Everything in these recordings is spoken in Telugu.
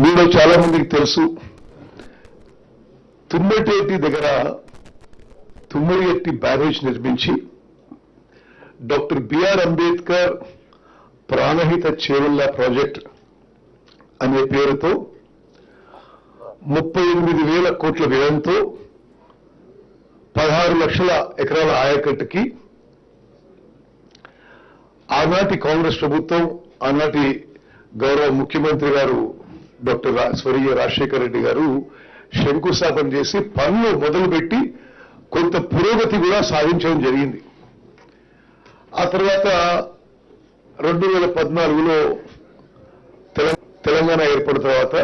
మీలో చాలా మందికి తెలుసు తుమ్మటేటి దగ్గర తుమ్మడిగట్టి బ్యారేజ్ నిర్మించి డాక్టర్ బిఆర్ అంబేద్కర్ ప్రాణహిత చేవెళ్ల ప్రాజెక్ట్ అనే పేరుతో 38,000 కోట్ల వ్యయంతో 16 లక్షల ఎకరాల ఆయకట్టుకి ఆనాటి కాంగ్రెస్ ప్రభుత్వం ఆనాటి గౌరవ ముఖ్యమంత్రి గారు డాక్టర్ స్వర్గీయ రాజశేఖర రెడ్డి గారు శంకుస్థాపన చేసి పనులు మొదలుపెట్టి కొంత పురోగతి కూడా సాధించడం జరిగింది. ఆ తర్వాత 2014లో తెలంగాణ ఏర్పడిన తర్వాత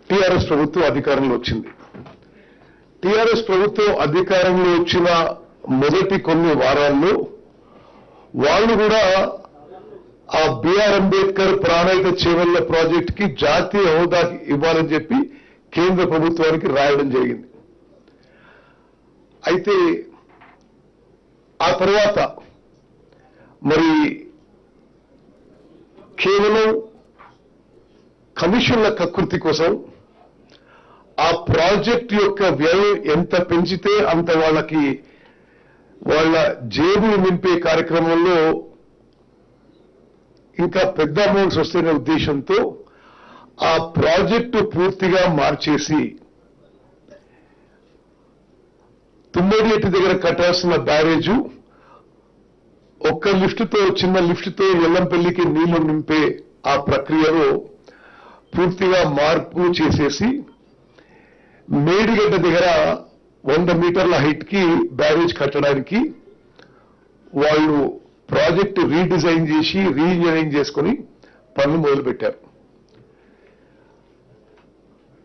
టీఆర్ఎస్ ప్రభుత్వం అధికారంలో వచ్చింది. టీఆర్ఎస్ ప్రభుత్వం అధికారంలో వచ్చిన మొదటి కొన్ని వారాల్లో వాళ్ళు కూడా ఆ బిఆర్ అంబేద్కర్ ప్రాణహిత చేవెళ్ల ప్రాజెక్ట్ కి జాతీయ హోదా ఇవ్వాలని చెప్పి కేంద్ర ప్రభుత్వానికి రాయడం జరిగింది. అయితే ఆ తర్వాత మరి కేవలం కమిషన్ల కకృతి కోసం ఆ ప్రాజెక్ట్ యొక్క వ్యయం ఎంత పెంచితే అంత వాళ్ళ జేబులు నింపే కార్యక్రమంలో ఇంకా పెద్ద అమౌంట్స్ వస్తున్న ఉద్దేశంతో ఆ ప్రాజెక్టు పూర్తిగా మార్చేసి తుమ్మడిగట్టి దగ్గర కట్టాల్సిన బ్యారేజు ఒక్క లిఫ్ట్తో చిన్న లిఫ్ట్తో ఎల్లంపల్లికి నీళ్లు నింపే ఆ ప్రక్రియలో పూర్తిగా మార్పు చేసేసి మేడిగడ్డ దగ్గర 100 మీటర్ల హైట్ కి బ్యారేజ్ కట్టడానికి వాళ్ళు ప్రాజెక్టు రీడిజైన్ చేసి రీఇంజనీరింగ్ చేసుకుని పనులు మొదలుపెట్టారు.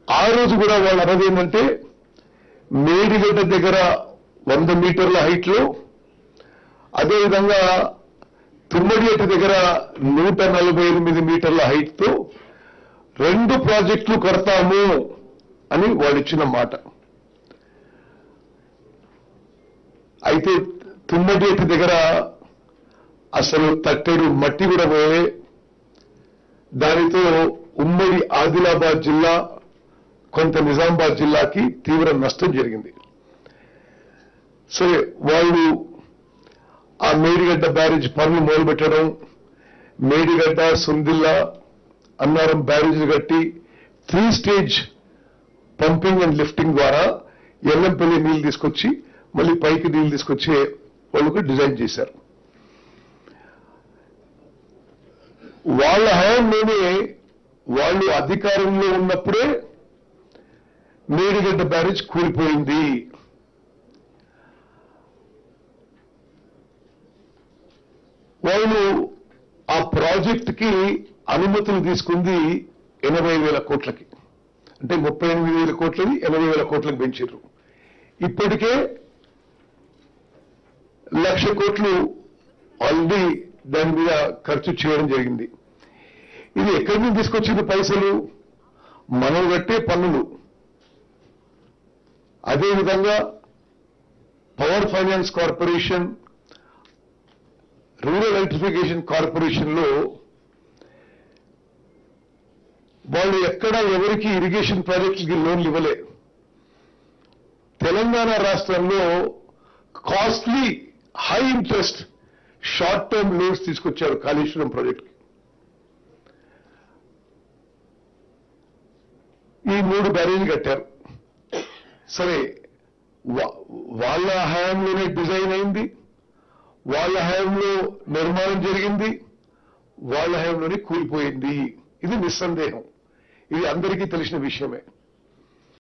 ఆ రోజు కూడా వాళ్ళు అన్నది ఏంటంటే మేడిగడ్డ దగ్గర 100 మీటర్ల హైట్ లో అదేవిధంగా తుమ్మడిగట్టి దగ్గర 148 మీటర్ల హైట్ తో 2 ప్రాజెక్టులు కడతాము అని వాళ్ళు ఇచ్చిన మాట. అయితే తుమ్మడిగట్టి దగ్గర అసలు తట్టెడు మట్టి కూడా పోయే, దానితో ఉమ్మడి ఆదిలాబాద్ జిల్లా కొంత నిజామాబాద్ జిల్లాకి తీవ్ర నష్టం జరిగింది. సరే వాళ్ళు ఆ మేడిగడ్డ బ్యారేజ్ పనులు మొదలుపెట్టడం, మేడిగడ్డ సుందిల్ల అన్నారం బ్యారేజ్ కట్టి 3 స్టేజ్ పంపింగ్ అండ్ లిఫ్టింగ్ ద్వారా ఎల్లంపల్లి నీళ్లు తీసుకొచ్చి మళ్ళీ పైకి నీళ్లు తీసుకొచ్చే వాళ్ళకు డిజైన్ చేశారు. వాళ్ళ హయాంలోనే వాళ్ళు అధికారంలో ఉన్నప్పుడే మేడిగడ్డ బ్యారేజ్ కూలిపోయింది. వాళ్ళు ఆ ప్రాజెక్టుకి అనుమతులు తీసుకుంది 80,000 కోట్లకి, అంటే 38,000 కోట్లని 80,000 కోట్లకు పెంచారు. ఇప్పటికే 1,00,000 కోట్లు ఆల్రెడీ దాని మీద ఖర్చు చేయడం జరిగింది. ఇది ఎక్కడి నుంచి తీసుకొచ్చిన పైసలు? మనం కట్టే పన్నులు. అదేవిధంగా power finance corporation, rural electrification corporation లో వాళ్ళు ఎక్కడ ఎవరికి ఇరిగేషన్ ప్రాజెక్టులకి లోన్లు ఇవ్వలే. తెలంగాణ రాష్ట్రంలో costly high interest short term loans తీసుకొచ్చారు కాళేశ్వరం ప్రాజెక్టుకి. ఈ 3 బ్యారేజీలు కట్టారు. సరే వాళ్ళ హయాంలోనే డిజైన్ అయింది, వాళ్ళ హయాంలో నిర్మాణం జరిగింది, వాళ్ళ హయాంలోనే కూలిపోయింది. ఇది నిస్సందేహం, ఇది అందరికీ తెలిసిన విషయమే.